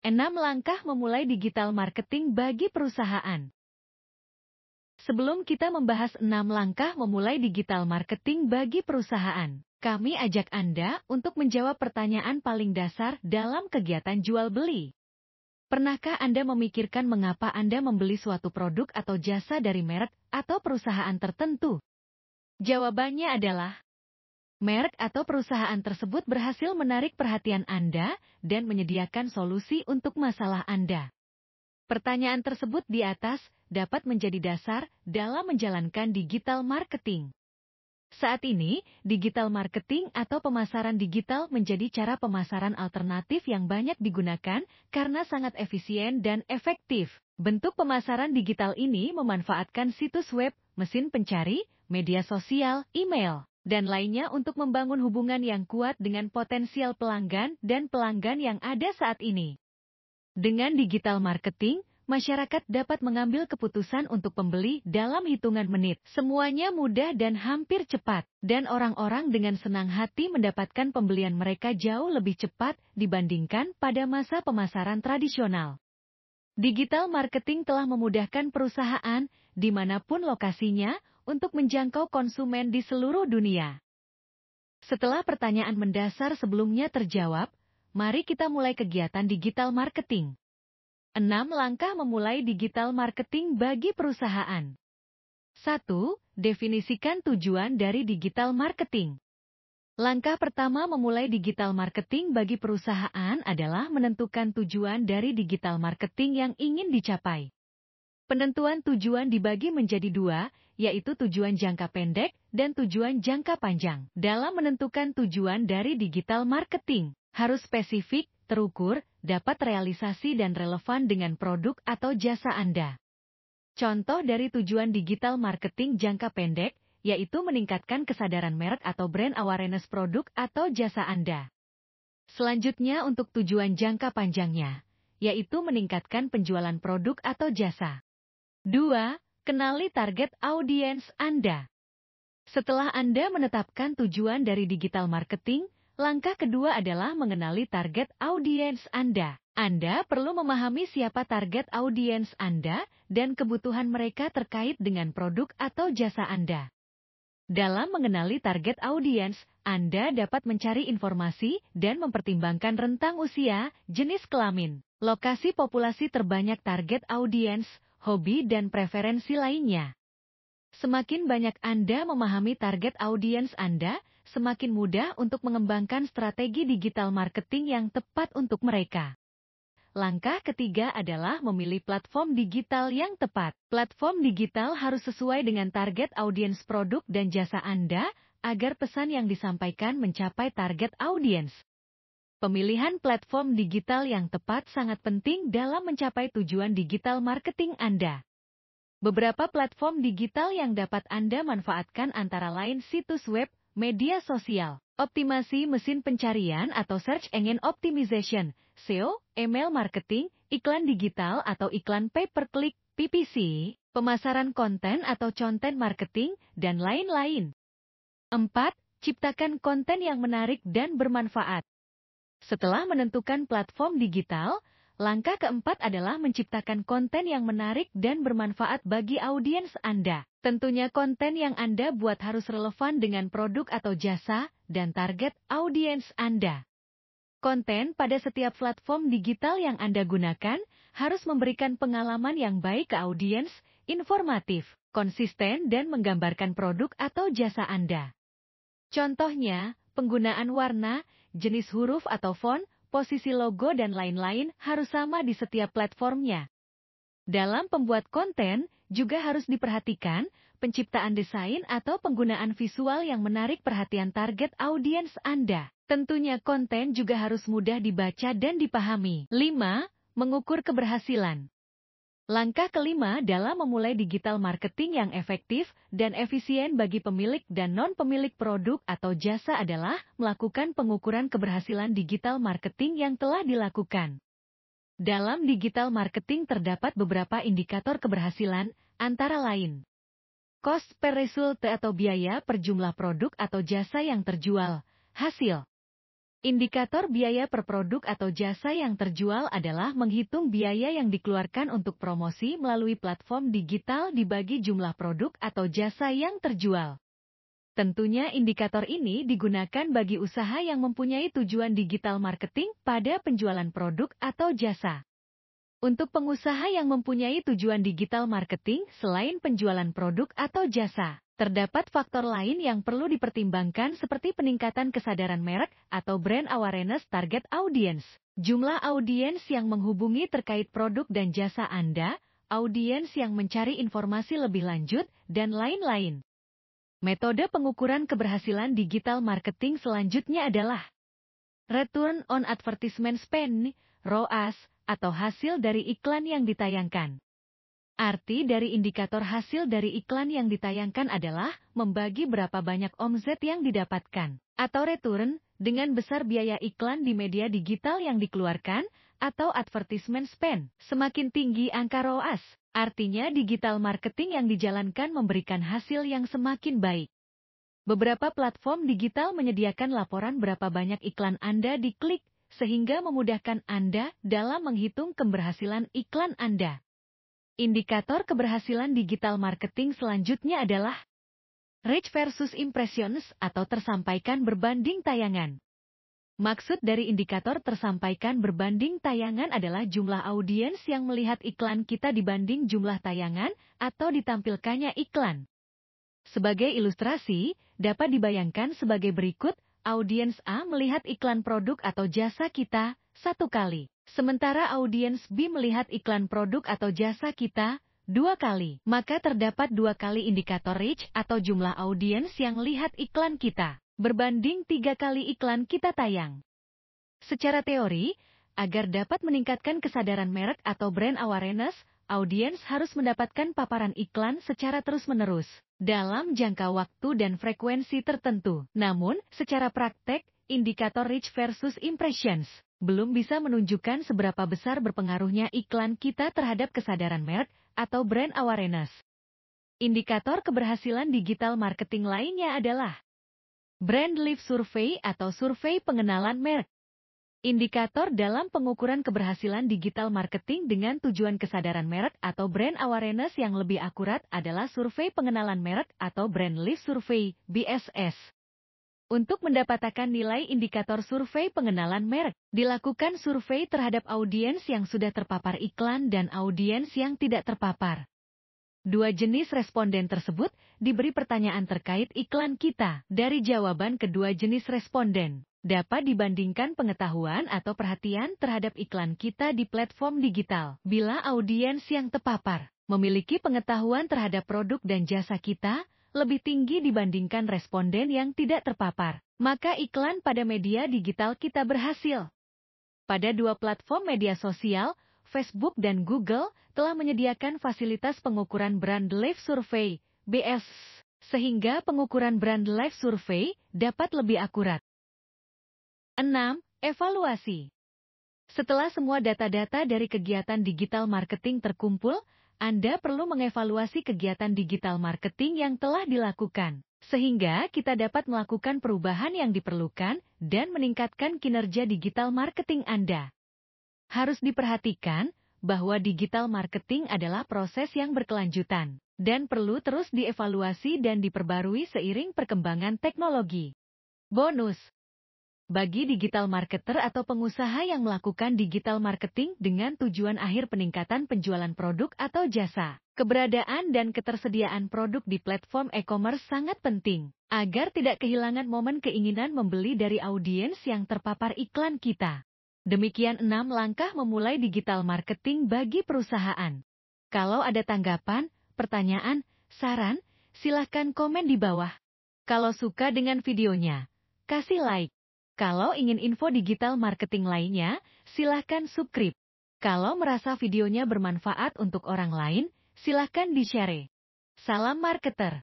6 langkah memulai digital marketing bagi perusahaan. Sebelum kita membahas 6 langkah memulai digital marketing bagi perusahaan, kami ajak Anda untuk menjawab pertanyaan paling dasar dalam kegiatan jual beli. Pernahkah Anda memikirkan mengapa Anda membeli suatu produk atau jasa dari merek atau perusahaan tertentu? Jawabannya adalah merek atau perusahaan tersebut berhasil menarik perhatian Anda dan menyediakan solusi untuk masalah Anda. Pertanyaan tersebut di atas dapat menjadi dasar dalam menjalankan digital marketing. Saat ini, digital marketing atau pemasaran digital menjadi cara pemasaran alternatif yang banyak digunakan karena sangat efisien dan efektif. Bentuk pemasaran digital ini memanfaatkan situs web, mesin pencari, media sosial, email, dan lainnya untuk membangun hubungan yang kuat dengan potensial pelanggan dan pelanggan yang ada saat ini. Dengan digital marketing, masyarakat dapat mengambil keputusan untuk pembeli dalam hitungan menit. Semuanya mudah dan hampir cepat, dan orang-orang dengan senang hati mendapatkan pembelian mereka jauh lebih cepat dibandingkan pada masa pemasaran tradisional. Digital marketing telah memudahkan perusahaan, dimanapun lokasinya, untuk menjangkau konsumen di seluruh dunia. Setelah pertanyaan mendasar sebelumnya terjawab, mari kita mulai kegiatan digital marketing. 6 langkah memulai digital marketing bagi perusahaan. 1. Definisikan tujuan dari digital marketing. Langkah pertama memulai digital marketing bagi perusahaan adalah menentukan tujuan dari digital marketing yang ingin dicapai. Penentuan tujuan dibagi menjadi 2, yaitu tujuan jangka pendek dan tujuan jangka panjang. Dalam menentukan tujuan dari digital marketing, harus spesifik, terukur, dapat realisasi dan relevan dengan produk atau jasa Anda. Contoh dari tujuan digital marketing jangka pendek, yaitu meningkatkan kesadaran merek atau brand awareness produk atau jasa Anda. Selanjutnya untuk tujuan jangka panjangnya, yaitu meningkatkan penjualan produk atau jasa. 2. Kenali target audiens Anda. Setelah Anda menetapkan tujuan dari digital marketing, langkah kedua adalah mengenali target audiens Anda. Anda perlu memahami siapa target audiens Anda dan kebutuhan mereka terkait dengan produk atau jasa Anda. Dalam mengenali target audiens, Anda dapat mencari informasi dan mempertimbangkan rentang usia, jenis kelamin, lokasi populasi terbanyak target audiens, hobi dan preferensi lainnya. Semakin banyak Anda memahami target audiens Anda, semakin mudah untuk mengembangkan strategi digital marketing yang tepat untuk mereka. Langkah ketiga adalah memilih platform digital yang tepat. Platform digital harus sesuai dengan target audiens produk dan jasa Anda, agar pesan yang disampaikan mencapai target audiens. Pemilihan platform digital yang tepat sangat penting dalam mencapai tujuan digital marketing Anda. Beberapa platform digital yang dapat Anda manfaatkan antara lain situs web, media sosial, optimasi mesin pencarian atau search engine optimization, SEO, email marketing, iklan digital atau iklan pay-per-click, PPC, pemasaran konten atau content marketing, dan lain-lain. 4. Ciptakan konten yang menarik dan bermanfaat. Setelah menentukan platform digital, langkah keempat adalah menciptakan konten yang menarik dan bermanfaat bagi audiens Anda. Tentunya konten yang Anda buat harus relevan dengan produk atau jasa dan target audiens Anda. Konten pada setiap platform digital yang Anda gunakan harus memberikan pengalaman yang baik ke audiens, informatif, konsisten dan menggambarkan produk atau jasa Anda. Contohnya, penggunaan warna, jenis huruf atau font, posisi logo dan lain-lain harus sama di setiap platformnya. Dalam pembuat konten, juga harus diperhatikan penciptaan desain atau penggunaan visual yang menarik perhatian target audiens Anda. Tentunya konten juga harus mudah dibaca dan dipahami. 5. Mengukur keberhasilan. Langkah kelima dalam memulai digital marketing yang efektif dan efisien bagi pemilik dan non-pemilik produk atau jasa adalah melakukan pengukuran keberhasilan digital marketing yang telah dilakukan. Dalam digital marketing terdapat beberapa indikator keberhasilan, antara lain cost per result atau biaya per jumlah produk atau jasa yang terjual, hasil Indikator biaya per produk atau jasa yang terjual adalah menghitung biaya yang dikeluarkan untuk promosi melalui platform digital dibagi jumlah produk atau jasa yang terjual. Tentunya indikator ini digunakan bagi usaha yang mempunyai tujuan digital marketing pada penjualan produk atau jasa. Untuk pengusaha yang mempunyai tujuan digital marketing selain penjualan produk atau jasa, terdapat faktor lain yang perlu dipertimbangkan seperti peningkatan kesadaran merek atau brand awareness target audience, jumlah audiens yang menghubungi terkait produk dan jasa Anda, audiens yang mencari informasi lebih lanjut, dan lain-lain. Metode pengukuran keberhasilan digital marketing selanjutnya adalah Return on Advertisement Spend, ROAS, atau hasil dari iklan yang ditayangkan. Arti dari indikator hasil dari iklan yang ditayangkan adalah membagi berapa banyak omset yang didapatkan, atau return, dengan besar biaya iklan di media digital yang dikeluarkan, atau advertisement spend. Semakin tinggi angka ROAS, artinya digital marketing yang dijalankan memberikan hasil yang semakin baik. Beberapa platform digital menyediakan laporan berapa banyak iklan Anda diklik, sehingga memudahkan Anda dalam menghitung keberhasilan iklan Anda. Indikator keberhasilan digital marketing selanjutnya adalah reach versus impressions atau tersampaikan berbanding tayangan. Maksud dari indikator tersampaikan berbanding tayangan adalah jumlah audiens yang melihat iklan kita dibanding jumlah tayangan atau ditampilkannya iklan. Sebagai ilustrasi, dapat dibayangkan sebagai berikut. Audiens A melihat iklan produk atau jasa kita 1 kali, sementara audiens B melihat iklan produk atau jasa kita 2 kali. Maka terdapat 2 kali indikator reach atau jumlah audiens yang lihat iklan kita, berbanding 3 kali iklan kita tayang. Secara teori, agar dapat meningkatkan kesadaran merek atau brand awareness, audiens harus mendapatkan paparan iklan secara terus-menerus, dalam jangka waktu dan frekuensi tertentu. Namun, secara praktek, indikator reach versus impressions belum bisa menunjukkan seberapa besar berpengaruhnya iklan kita terhadap kesadaran merek atau brand awareness. Indikator keberhasilan digital marketing lainnya adalah Brand Lift Survey atau survei pengenalan merek. Indikator dalam pengukuran keberhasilan digital marketing dengan tujuan kesadaran merek atau brand awareness yang lebih akurat adalah survei pengenalan merek atau Brand Lift Survey, BSS. Untuk mendapatkan nilai indikator survei pengenalan merek, dilakukan survei terhadap audiens yang sudah terpapar iklan dan audiens yang tidak terpapar. 2 jenis responden tersebut diberi pertanyaan terkait iklan kita. Dari jawaban kedua jenis responden, dapat dibandingkan pengetahuan atau perhatian terhadap iklan kita di platform digital. Bila audiens yang terpapar memiliki pengetahuan terhadap produk dan jasa kita lebih tinggi dibandingkan responden yang tidak terpapar, maka iklan pada media digital kita berhasil. Pada 2 platform media sosial, Facebook dan Google, telah menyediakan fasilitas pengukuran Brand Lift Survey, BS, sehingga pengukuran Brand Lift Survey dapat lebih akurat. 6. Evaluasi. Setelah semua data-data dari kegiatan digital marketing terkumpul, Anda perlu mengevaluasi kegiatan digital marketing yang telah dilakukan, sehingga kita dapat melakukan perubahan yang diperlukan dan meningkatkan kinerja digital marketing Anda. Harus diperhatikan bahwa digital marketing adalah proses yang berkelanjutan dan perlu terus dievaluasi dan diperbarui seiring perkembangan teknologi. Bonus. Bagi digital marketer atau pengusaha yang melakukan digital marketing dengan tujuan akhir peningkatan penjualan produk atau jasa, keberadaan dan ketersediaan produk di platform e-commerce sangat penting, agar tidak kehilangan momen keinginan membeli dari audiens yang terpapar iklan kita. Demikian 6 langkah memulai digital marketing bagi perusahaan. Kalau ada tanggapan, pertanyaan, saran, silahkan komen di bawah. Kalau suka dengan videonya, kasih like. Kalau ingin info digital marketing lainnya, silahkan subscribe. Kalau merasa videonya bermanfaat untuk orang lain, silahkan di-share. Salam marketer.